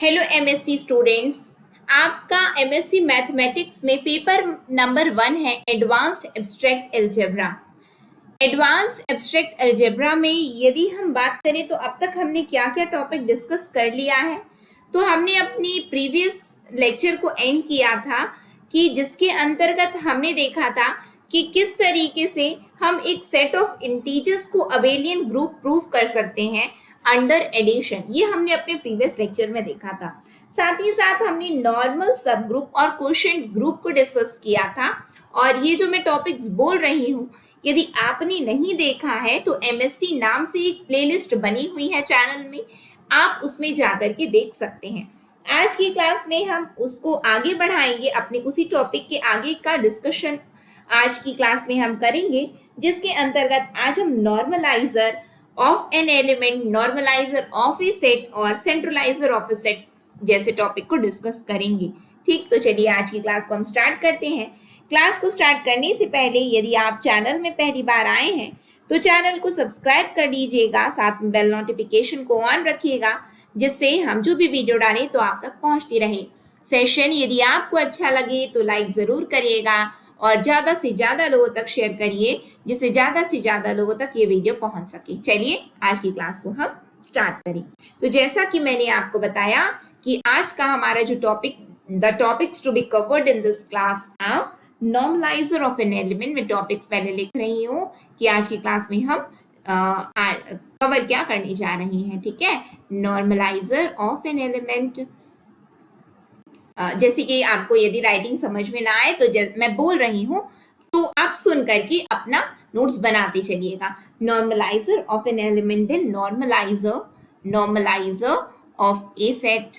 Hello MSc students. आपका MSc mathematics में paper number 1 है advanced abstract algebra. Advanced abstract algebra में यदि हम बात करें तो अब तक हमने क्या क्या टॉपिक डिस्कस कर लिया है। तो हमने अपनी प्रीवियस लेक्चर को एंड किया था कि जिसके अंतर्गत हमने देखा था कि किस तरीके से हम एक सेट ऑफ इंटीजर्स को अबेलियन ग्रुप प्रूव कर सकते हैं अंडर एडिशन। ये हमने अपने प्रीवियस लेक्चर में देखा था। साथ ही साथ हमने नॉर्मल सब ग्रुप और क्वोशिएंट ग्रुप को डिस्कस किया था। और ये जो मैं टॉपिक्स बोल रही हूँ, यदि आपने नहीं देखा है तो एमएससी नाम से एक प्लेलिस्ट बनी हुई है चैनल में, आप उसमें जाकर के देख सकते हैं। आज की क्लास में हम उसको आगे बढ़ाएंगे, अपने उसी टॉपिक के आगे का डिस्कशन आज की क्लास में हम करेंगे, जिसके अंतर्गत आज हम normaliser of an element, normaliser of a set और सेंट्रलाइजर ऑफ ए सेट जैसे टॉपिक को डिस्कस करेंगे। ठीक, तो चलिए आज की क्लास को हम स्टार्ट करते हैं। क्लास को स्टार्ट करने से पहले यदि आप चैनल में पहली बार आए हैं तो चैनल को सब्सक्राइब कर लीजिएगा, साथ में बेल नोटिफिकेशन को ऑन रखिएगा, जिससे हम जो भी वीडियो डालें तो आप तक पहुंचती रहे। सेशन यदि आपको अच्छा लगे तो लाइक ज़रूर करिएगा और ज़्यादा से ज़्यादा लोगों तक शेयर करिए, जिससे ज़्यादा से ज़्यादा लोगों तक ये वीडियो पहुंच सके। चलिए आज की क्लास को हम स्टार्ट करें। तो जैसा कि मैंने आपको बताया कि आज का हमारा जो topic, the topics to be covered in this class are normalizer of an element. मैं टॉपिक्स पहले लिख रही हूँ कि आज की क्लास में हम कवर क्या करने जा रहे हैं। ठीक है, नॉर्मलाइजर ऑफ एन एलिमेंट। जैसे कि आपको यदि राइटिंग समझ में ना आए तो मैं बोल रही हूँ तो आप सुन करके अपना नोट्स बनाते चलिएगा। Normalizer of an element, then normalizer of a set,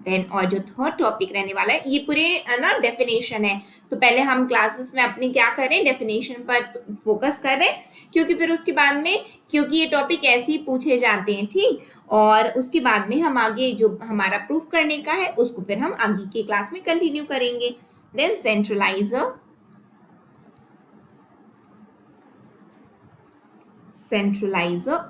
then और जो थर्ड टॉपिक रहने वाला है ये पूरे ना डेफिनेशन है। तो पहले हम क्लासेस में अपने क्या करें, डेफिनेशन पर फोकस करें, क्योंकि फिर उसके बाद में, क्योंकि ये टॉपिक ऐसे ही पूछे जाते हैं। ठीक, और उसके बाद में हम आगे जो हमारा प्रूफ करने का है उसको फिर हम आगे की क्लास में कंटिन्यू करेंगे। देन सेंट्रलाइजर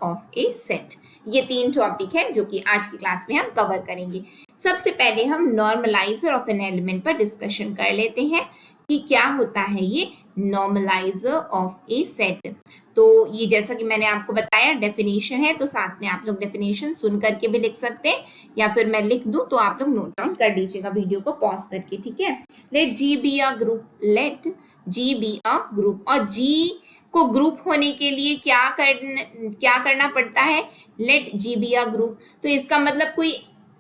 ऑफ ए सेट, ये 3 टॉपिक है जो कि आज की क्लास में हम कवर करेंगे। सबसे पहले हम नॉर्मलाइजर ऑफ एन एलिमेंट पर डिस्कशन कर लेते हैं कि क्या होता है ये नॉर्मलाइजर ऑफ ए सेट। तो ये जैसा कि मैंने आपको बताया डेफिनेशन है, तो साथ में आप लोग डेफिनेशन सुन करके भी लिख सकते हैं, या फिर मैं लिख दूं तो आप लोग नोट डाउन कर लीजिएगा वीडियो को पॉज करके। ठीक है, let G be a group, let G be a group. और जी को ग्रुप होने के लिए क्या करना पड़ता है, let G be a group. तो इसका मतलब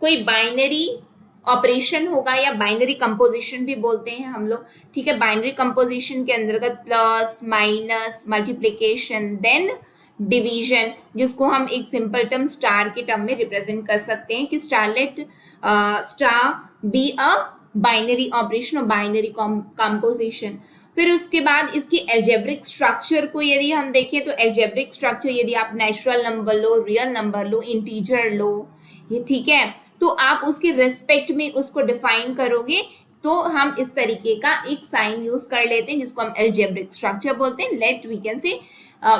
कोई बाइनरी ऑपरेशन होगा, या बाइनरी कंपोजिशन भी बोलते हैं हम लोग। ठीक है, बाइनरी कंपोजिशन के अंतर्गत plus, minus, multiplication, then division, जिसको हम एक सिंपल टर्म स्टार के टर्म में रिप्रेजेंट कर सकते हैं कि star let star be a binary operation और बाइनरी कंपोजिशन। फिर उसके बाद इसकी एल्जेब्रिक स्ट्रक्चर को यदि हम देखें तो एल्जेब्रिक स्ट्रक्चर, यदि आप नेचुरल नंबर लो, रियल नंबर लो, इंटीजर लो, ये ठीक है, तो आप उसके रिस्पेक्ट में उसको डिफाइन करोगे तो हम इस तरीके का एक साइन यूज कर लेते हैं जिसको हम एल्जेब्रिक स्ट्रक्चर बोलते हैं। Let we can say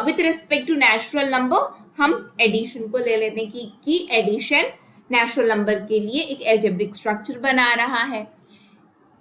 with respect to natural number हम एडिशन को ले लेते हैं कि एडिशन नेचुरल नंबर के लिए एक एल्जेब्रिक स्ट्रक्चर बना रहा है।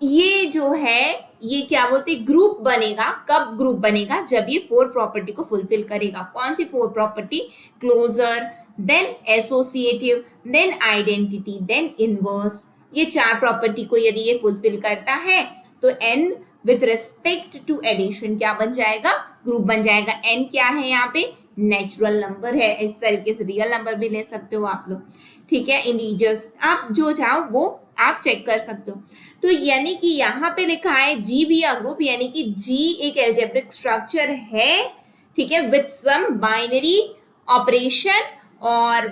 ये जो है ये क्या बोलते हैं, ग्रुप बनेगा। कब ग्रुप बनेगा, जब ये 4 प्रॉपर्टी को फुलफिल करेगा। कौन सी 4 property, closure, then associative, then identity, then inverse. ये 4 प्रॉपर्टी को यदि ये फुलफिल करता है तो n with respect to addition क्या बन जाएगा, ग्रुप बन जाएगा। n क्या है यहाँ पे, नेचुरल नंबर है। इस तरीके से रियल नंबर भी ले सकते हो आप लोग। ठीक है, इंटीजर्स आप जो चाहो वो आप चेक कर सकते हो। तो यानी कि यहाँ पे लिखा है जी बी अ ग्रुप, यानी कि जी एक एल्जेब्रिक स्ट्रक्चर है। ठीक है, विथ सम बाइनरी ऑपरेशन, और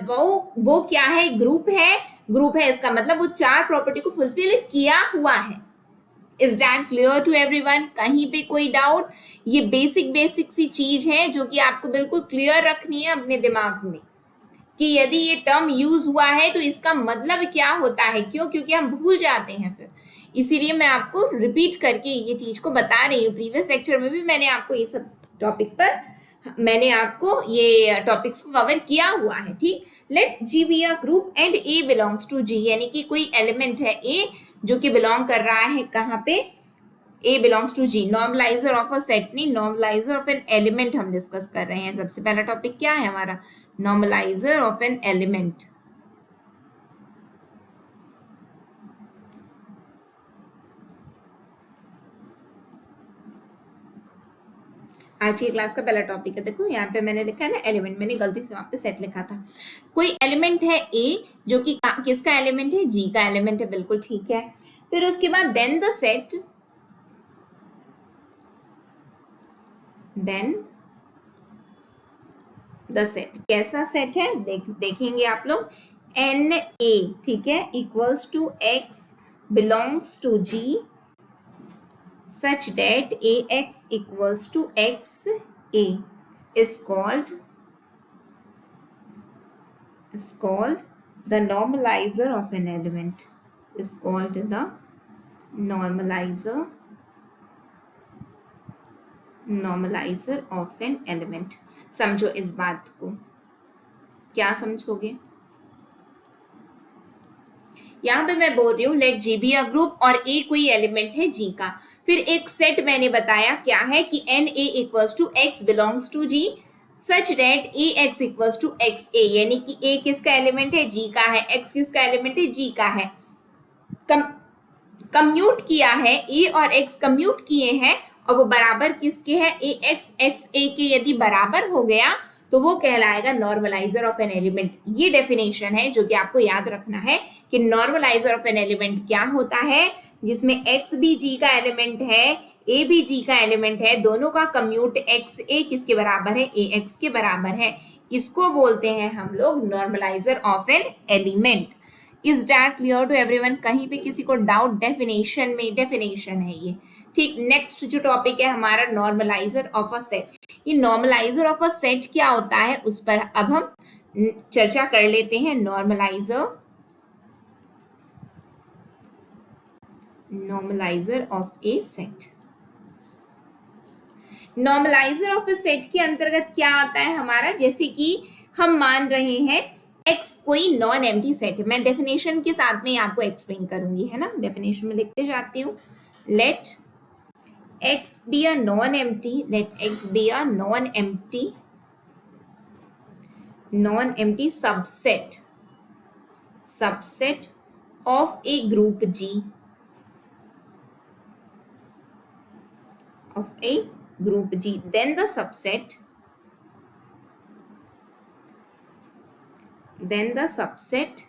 वो क्या है, ग्रुप है। ग्रुप है इसका मतलब वो 4 प्रॉपर्टी को फुलफिल किया हुआ है। Is that clear to everyone? कहीं पे कोई डाउट? ये बेसिक सी चीज है जो कि आपको बिल्कुल क्लियर रखनी है अपने दिमाग में कि यदि ये टर्म यूज हुआ है तो इसका मतलब क्या होता है। क्यों? क्योंकि हम भूल जाते हैं फिर, इसीलिए मैं आपको रिपीट करके ये चीज को बता रही हूँ। प्रीवियस लेक्चर में भी मैंने आपको ये सब टॉपिक पर मैंने आपको ये टॉपिक्स को कवर किया हुआ है, ठीक। Let G be a group and a belongs to G, यानी कि कोई एलिमेंट है ए जो कि बिलोंग कर रहा है कहाँ पे, a belongs to G. Normaliser of a set नहीं, नॉर्मलाइजर ऑफ एन एलिमेंट हम डिस्कस कर रहे हैं। सबसे पहला टॉपिक क्या है हमारा, नॉर्मलाइजर ऑफ एन एलिमेंट। आज की क्लास का पहला टॉपिक है, देखो यहाँ पे मैंने लिखा है ना एलिमेंट, मैंने गलती से वहां पे सेट लिखा था। कोई एलिमेंट है ए जो कि किसका एलिमेंट है, जी का एलिमेंट है, बिल्कुल ठीक है। फिर उसके बाद then the set, then the set कैसा सेट है देखेंगे आप लोग। एन ए, ठीक है, equals to x belongs to G such that ax equals to x a is called the normalizer of an element, is called the normalizer of an element। समझो इस बात को, क्या समझोगे। यहाँ पे मैं बोल रही हूँ let G be a group और ए कोई एलिमेंट है जी का। फिर एक सेट मैंने बताया क्या है कि N a equals to x belongs to G such that a x equals to x a, यानी कि ए किसका एलिमेंट है, जी का है, एक्स किसका एलिमेंट है, जी का है। कम्यूट किया है, ए और एक्स कम्यूट किए हैं और वो बराबर किसके है, ए एक्स ए के यदि बराबर हो गया तो वो कहलाएगा नॉर्मलाइजर ऑफ एन एलिमेंट। ये डेफिनेशन है जो कि आपको याद रखना है कि नॉर्मलाइजर ऑफ एन एलिमेंट क्या होता है, जिसमें एक्स भी जी का एलिमेंट है, ए भी जी का एलिमेंट है, दोनों का कम्यूट एक्स ए किसके बराबर है, ए एक्स के बराबर है। इसको बोलते हैं हम लोग normalizer of an element. Is that clear to everyone, कहीं पे किसी को डाउट, डेफिनेशन में डेफिनेशन है ये, ठीक। नेक्स्ट जो टॉपिक है हमारा नॉर्मलाइजर ऑफ अ सेट। ये नॉर्मलाइजर ऑफ अ सेट क्या होता है उस पर अब हम चर्चा कर लेते हैं। Normaliser of a set. Normaliser of a set के अंतर्गत क्या आता है हमारा, जैसे कि हम मान रहे हैं एक्स कोई नॉन एम्प्टी सेट है। मैं डेफिनेशन के साथ में आपको एक्सप्लेन करूंगी, है ना, डेफिनेशन में लिखते जाती हूँ। Let x be a non-empty, let x be a non-empty subset of a group G, then the subset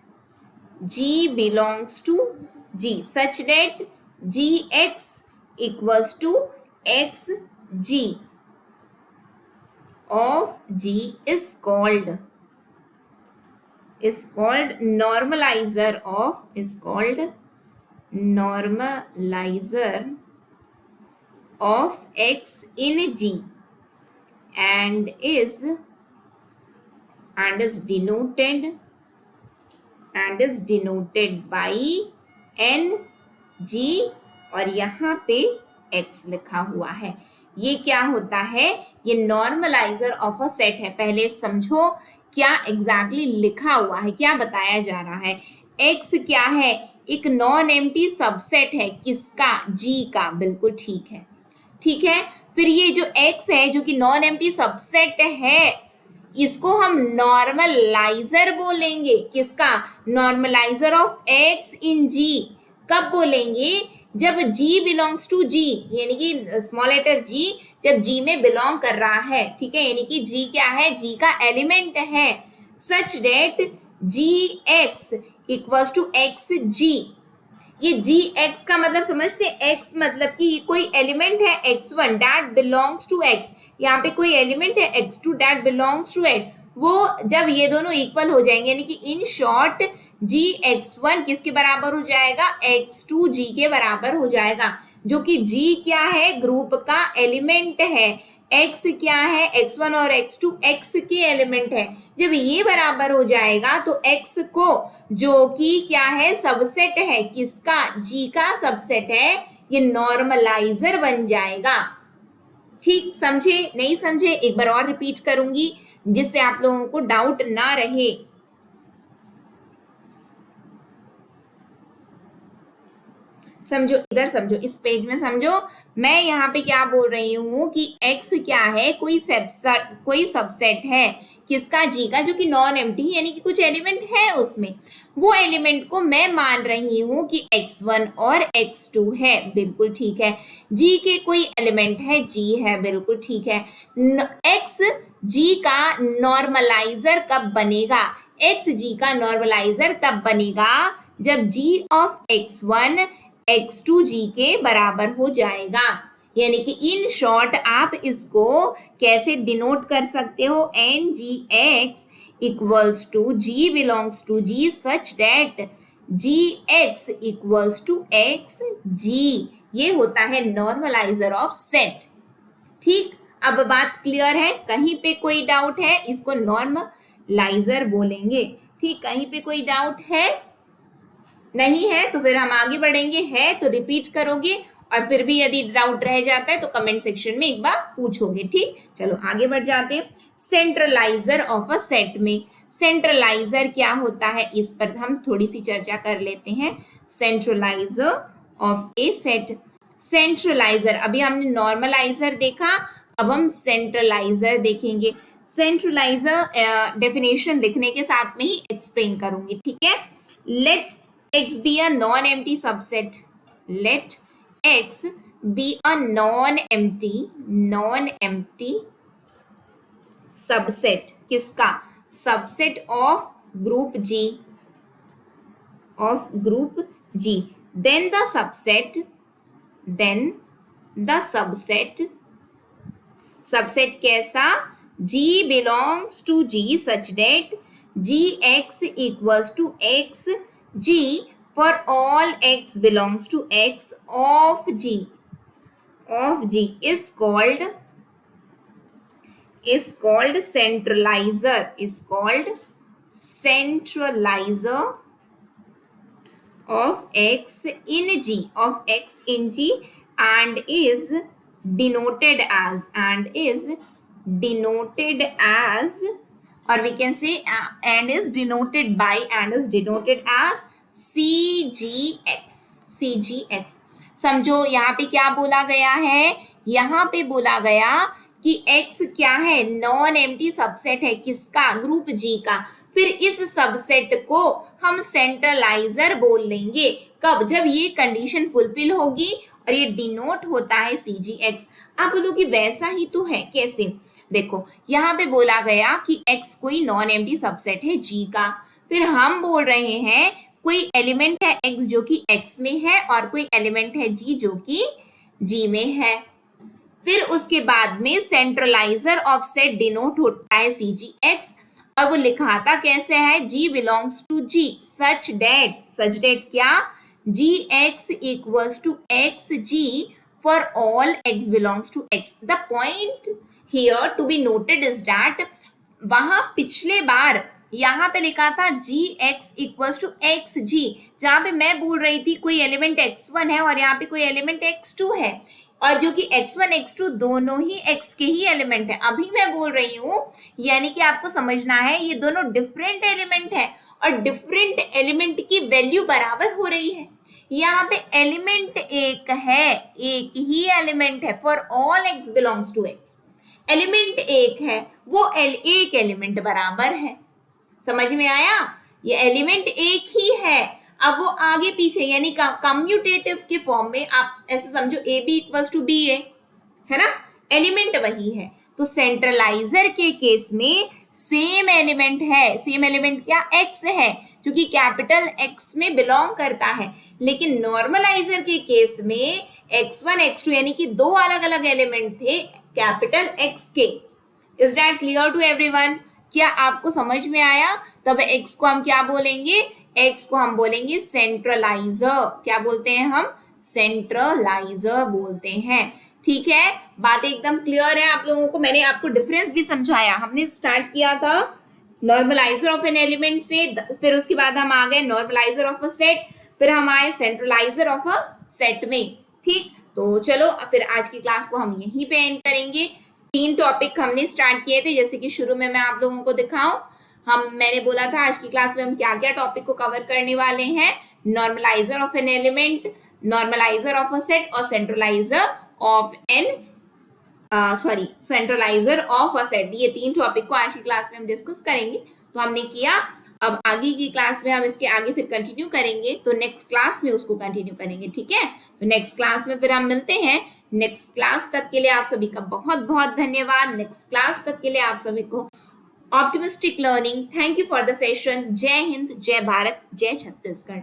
G belongs to G such that Gx equals to xg of G is called normalizer of x in G and is denoted by n g और यहाँ पे x लिखा हुआ है। ये क्या होता है, ये नॉर्मलाइजर ऑफ अ सेट है। पहले समझो क्या एग्जैक्टली लिखा हुआ है, क्या बताया जा रहा है। x क्या है, एक नॉन एम्प्टी सबसेट है, किसका, g का, बिल्कुल ठीक है, ठीक है। फिर ये जो x है जो कि नॉन एम्प्टी सबसेट है, इसको हम नॉर्मलाइजर बोलेंगे, किसका, normaliser of x in g। कब बोलेंगे, जब g बिलोंग्स टू g, यानी कि स्मॉल लेटर g जब g में बिलोंग कर रहा है, ठीक है, यानी कि g क्या है, g का एलिमेंट है। Such that gx equals to xg। ये gx का मतलब समझते हैं, x मतलब कि कोई एलिमेंट है x1 that belongs to x, यहाँ पे कोई एलिमेंट है x2 that belongs to x, वो जब ये दोनों इक्वल हो जाएंगे, यानी कि इन शॉर्ट gx1 किसके बराबर हो जाएगा, x2 g के बराबर हो जाएगा, जो कि g क्या है, ग्रुप का एलिमेंट है, x क्या है, x1 और x2 x के एलिमेंट है। जब ये बराबर हो जाएगा तो x को, जो कि क्या है, सबसेट है, किसका, g का सबसेट है, ये नॉर्मलाइजर बन जाएगा, ठीक, समझे नहीं समझे? एक बार और रिपीट करूंगी जिससे आप लोगों को डाउट ना रहे। समझो, इधर समझो, इस पेज में समझो। मैं यहाँ पे क्या बोल रही हूँ कि x क्या है, कोई सबसेट है किसका, g का, जो कि नॉन एम्प्टी यानी कि कुछ एलिमेंट है उसमें। वो एलिमेंट को मैं मान रही हूँ कि x1 और x2 है, बिल्कुल ठीक है। g के कोई एलिमेंट है, g है, बिल्कुल ठीक है। x g का नॉर्मलाइजर कब बनेगा? x g का नॉर्मलाइजर तब बनेगा जब g ऑफ x1 x2g के बराबर हो जाएगा। यानी कि इन शॉर्ट आप इसको कैसे डिनोट कर सकते हो? ngx equals to g belongs to g such that gx equals to xg। ये होता है नॉर्मलाइजर ऑफ सेट। ठीक, अब बात क्लियर है? कहीं पे कोई डाउट है? इसको नॉर्मलाइजर बोलेंगे। ठीक, कहीं पे कोई डाउट है? नहीं है तो फिर हम आगे बढ़ेंगे। है तो रिपीट करोगे, और फिर भी यदि डाउट रह जाता है तो कमेंट सेक्शन में एक बार पूछोगे। ठीक, चलो आगे बढ़ जाते हैं। सेंट्रलाइजर ऑफ अ सेट में सेंट्रलाइजर क्या होता है, इस पर हम थोड़ी सी चर्चा कर लेते हैं। सेंट्रलाइजर ऑफ ए सेट। सेंट्रलाइजर, अभी हमने नॉर्मलाइजर देखा, अब हम सेंट्रलाइजर देखेंगे। सेंट्रलाइजर डेफिनेशन लिखने के साथ में ही एक्सप्लेन करूंगी, ठीक है। Let x be a non-empty subset. Let x be a non-empty subset. किसका? Subset of group G. Of group G. Then the subset. Subset कैसा? G belongs to G such that gx equals to xg for all x belongs to x of g is called centralizer, of x in g and is denoted as or we can say and is denoted as cgx। समझो यहाँ पे क्या बोला गया है? यहाँ पे बोला गया कि x क्या है? नॉन एम्प्टी सबसेट है, किसका? ग्रुप G का। फिर इस सबसेट को हम सेंट्रलाइजर बोल लेंगे। कब? जब ये कंडीशन फुलफिल होगी और ये डिनोट होता है cgx। आप बोलो कि वैसा ही तो है, कैसे? देखो, यहाँ पे बोला गया कि x कोई नॉन एम्प्टी सबसेट है G का, फिर हम बोल रहे हैं कोई एलिमेंट है x जो कि x में है और कोई एलिमेंट है G जो कि G में है। फिर उसके बाद में सेंट्रलाइजर ऑफ सेट डिनोट होता है cgx, और वो लिखाता कैसे है? G belongs to G such that क्या? gx equals to xg for all x belongs to x। The point here to be noted is that वहां पिछले बार यहाँ पे लिखा था gx इक्वल्स टू xg, जहां पे मैं बोल रही थी कोई एलिमेंट x1 है और यहाँ पे कोई एलिमेंट x2 है, और जो कि x1 x2 दोनों ही x के ही एलिमेंट है। अभी मैं बोल रही हूँ, यानी कि आपको समझना है ये दोनों डिफरेंट एलिमेंट है और डिफरेंट एलिमेंट की वैल्यू बराबर हो रही है। यहाँ पे एलिमेंट एक है, एक ही एलिमेंट है for all x belongs to x। Element एक है, वो एक एलिमेंट बराबर है। समझ में आया? ये एलिमेंट एक ही है, अब वो आगे पीछे यानी कम्यूटेटिव के फॉर्म में आप ऐसे समझो A B equals to B है ना, एलिमेंट वही है। तो सेंट्रलाइजर के केस में सेम एलिमेंट है, सेम एलिमेंट क्या? x है, क्योंकि कैपिटल x में बिलोंग करता है। लेकिन नॉर्मलाइजर के केस में x1 x2 यानी कि दो अलग अलग एलिमेंट थे कैपिटल x के। Is that clear to everyone? क्या आपको समझ में आया? तब x को हम क्या बोलेंगे? x को हम बोलेंगे सेंट्रलाइजर। क्या बोलते हैं हम? सेंट्रलाइजर बोलते हैं। ठीक है, बात एकदम क्लियर है आप लोगों को? मैंने आपको डिफरेंस भी समझाया। हमने स्टार्ट किया था नॉर्मलाइजर ऑफ एन एलिमेंट से, फिर उसके बाद हम आ गए नॉर्मलाइजर ऑफ अ सेट, फिर हम आए सेंट्रलाइजर ऑफ अ सेट में। ठीक, तो चलो फिर आज की क्लास को हम यहीं पे एंड करेंगे। 3 टॉपिक हमने स्टार्ट किए थे, जैसे कि शुरू में मैं आप लोगों को दिखाऊं, मैंने बोला था आज की क्लास में हम क्या क्या टॉपिक को कवर करने वाले हैं। Normaliser of an element, normaliser of a set और centraliser of an centraliser of a set. ये 3 टॉपिक को आज की क्लास में हम डिस्कस करेंगे। तो हमने किया, अब आगे की क्लास में हम इसके आगे फिर कंटिन्यू करेंगे, तो नेक्स्ट क्लास में उसको कंटिन्यू करेंगे, ठीक है। तो नेक्स्ट क्लास में फिर हम मिलते हैं। नेक्स्ट क्लास तक के लिए आप सभी का बहुत बहुत धन्यवाद। नेक्स्ट क्लास तक के लिए आप सभी को optimistic learning. Thank you for the session. जय हिंद, जय भारत, जय छत्तीसगढ़।